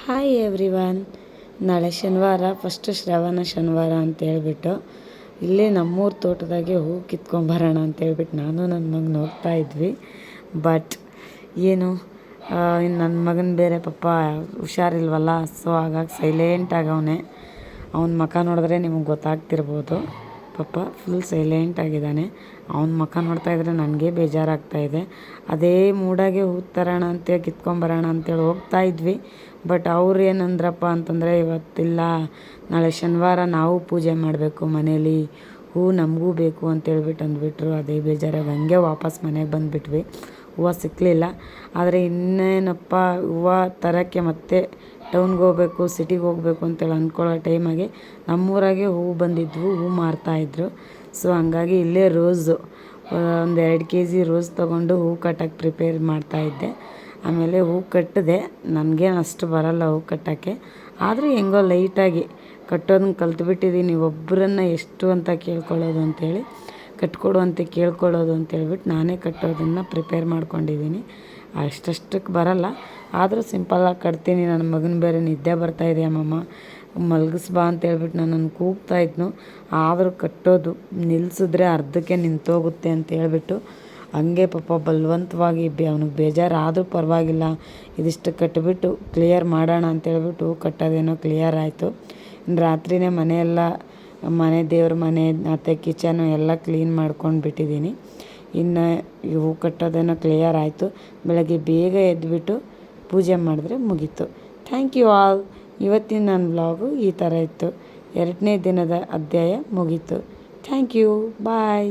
Hi everyone. ನಾಳೆ ಶನಿವಾರ, first ಶ್ರವಣ ಶನಿವಾರ ಅಂತೇಳ್ಬಿಟ್ಟು ಇಲ್ಲೇ ನಮ್ಮೂರ ತೋಟದಾಗೆ ಹೂ ಕಿತ್ಕೊಂಬರೋಣ ಅಂತೇಳ್ಬಿಟ್ಟು ನಾನು ನನ್ನ ಮಗನ ಹೋಗ್ತಾ ಇದ್ವಿ. ಬಟ್ ಏನು ನನ್ನ ಮಗನ ಬೇರೆ ಪಾಪ ಹುಷಾರಿಲ್ವಲ್ಲ, ಸೊ ಹಾಗಾಗಿ ಸೈಲೆಂಟ್ ಆಗವನೆ. ಅವನ ಮುಖ ನೋಡಿದ್ರೆ ನಿಮಗೆ ಗೊತ್ತಾಗ್ತಿರ್ಬೋದು. ಪಾಪ ಫುಲ್ ಸೈಲೆಂಟ್ ಆಗಿದ್ದಾನೆ. ಅವನ ಮುಖ ನೋಡ್ತಾ ಇದ್ರೆ ನನಗೆ ಬೇಜಾರಾಗ್ತಾಯಿದೆ. ಅದೇ ಮೂಡಾಗೆ ಹೂ ತರೋಣ ಅಂತೇಳಿ ಕಿತ್ಕೊಂಬರೋಣ ಅಂತೇಳಿ ಹೋಗ್ತಾ ಇದ್ವಿ. ಬಟ್ ಅವ್ರು ಏನಂದ್ರಪ್ಪ ಅಂತಂದರೆ, ಇವತ್ತಿಲ್ಲ, ನಾಳೆ ಶನಿವಾರ ನಾವು ಪೂಜೆ ಮಾಡಬೇಕು ಮನೇಲಿ, ಹೂ ನಮಗೂ ಬೇಕು ಅಂತೇಳ್ಬಿಟ್ಟು ಅಂದ್ಬಿಟ್ರು. ಅದೇ ಬೇಜಾರಾಗಿ ಹಂಗೆ ವಾಪಸ್ ಮನೆಗೆ ಬಂದುಬಿಟ್ವಿ. ಹೂವು ಸಿಕ್ಕಲಿಲ್ಲ. ಆದರೆ ಇನ್ನೇನಪ್ಪ, ಹೂವು ತರೋಕ್ಕೆ ಮತ್ತೆ ಟೌನ್ಗೆ ಹೋಗ್ಬೇಕು, ಸಿಟಿಗೆ ಹೋಗ್ಬೇಕು ಅಂತೇಳಿ ಅಂದ್ಕೊಳ್ಳೋ ಟೈಮಾಗೆ ನಮ್ಮೂರಾಗೆ ಹೂವು ಬಂದಿದ್ವು, ಹೂ ಮಾರ್ತಾಯಿದ್ರು. ಸೊ ಹಂಗಾಗಿ ಇಲ್ಲೇ ರೋಸು ಒಂದು 2 kg ರೋಸ್ ತೊಗೊಂಡು ಹೂ ಕಟ್ಟೋಕ್ಕೆ ಪ್ರಿಪೇರ್ ಮಾಡ್ತಾಯಿದ್ದೆ. ಆಮೇಲೆ ಹೂ ಕಟ್ಟಿದೆ. ನನಗೇನು ಅಷ್ಟು ಬರಲ್ಲ ಹೂ ಕಟ್ಟೋಕ್ಕೆ, ಆದರೂ ಹೆಂಗೋ ಲೈಟಾಗಿ ಕಟ್ಟೋದನ್ನ ಕಲ್ತ್ಬಿಟ್ಟಿದ್ದೀನಿ. ಒಬ್ಬರನ್ನ ಎಷ್ಟು ಅಂತ ಕೇಳ್ಕೊಳ್ಳೋದು ಅಂಥೇಳಿ, ಕಟ್ಕೊಡು ಅಂತ ಕೇಳ್ಕೊಳ್ಳೋದು ಅಂತೇಳ್ಬಿಟ್ಟು ನಾನೇ ಕಟ್ಟೋದನ್ನು ಪ್ರಿಪೇರ್ ಮಾಡ್ಕೊಂಡಿದ್ದೀನಿ. ಅಷ್ಟಕ್ಕೆ ಬರಲ್ಲ, ಆದರೂ ಸಿಂಪಲ್ಲಾಗಿ ಕಟ್ತೀನಿ. ನನ್ನ ಮಗನ ಬೇರೆ ನಿದ್ದೆ ಬರ್ತಾಯಿದೆ, ಅಮ್ಮಮ್ಮ ಮಲಗಿಸ್ಬಾ ಅಂತೇಳ್ಬಿಟ್ಟು ನನ್ನನ್ನು ಕೂಗ್ತಾಯಿದ್ನು. ಆದರೂ ಕಟ್ಟೋದು ನಿಲ್ಲಿಸಿದ್ರೆ ಅರ್ಧಕ್ಕೆ ನಿಂತೋಗುತ್ತೆ ಅಂತೇಳ್ಬಿಟ್ಟು ಹಂಗೆ ಪಾಪ ಬಲವಂತವಾಗಿ ಅವ್ನಿಗೆ ಬೇಜಾರಾದರೂ ಪರವಾಗಿಲ್ಲ, ಇದಿಷ್ಟು ಕಟ್ಟಿಬಿಟ್ಟು ಕ್ಲಿಯರ್ ಮಾಡೋಣ ಅಂತೇಳ್ಬಿಟ್ಟು ಕಟ್ಟೋದೇನೋ ಕ್ಲಿಯರ್ ಆಯಿತು. ರಾತ್ರಿಯೇ ಮನೆ ದೇವ್ರ ಮನೆ ಮತ್ತು ಕಿಚನು ಎಲ್ಲ ಕ್ಲೀನ್ ಮಾಡ್ಕೊಂಡು ಬಿಟ್ಟಿದ್ದೀನಿ. ಇನ್ನು ಹೂ ಕಟ್ಟೋದೇನೋ ಕ್ಲಿಯರ್ ಆಯಿತು. ಬೆಳಗ್ಗೆ ಬೇಗ ಎದ್ದುಬಿಟ್ಟು ಪೂಜೆ ಮಾಡಿದ್ರೆ ಮುಗೀತು. Thank you all. ಇವತ್ತಿನ ನನ್ನ ವ್ಲಾಗು ಈ ಥರ ಇತ್ತು. 2ನೇ ದಿನದ ಅಧ್ಯಾಯ ಮುಗೀತು. Thank you. ಬಾಯ್.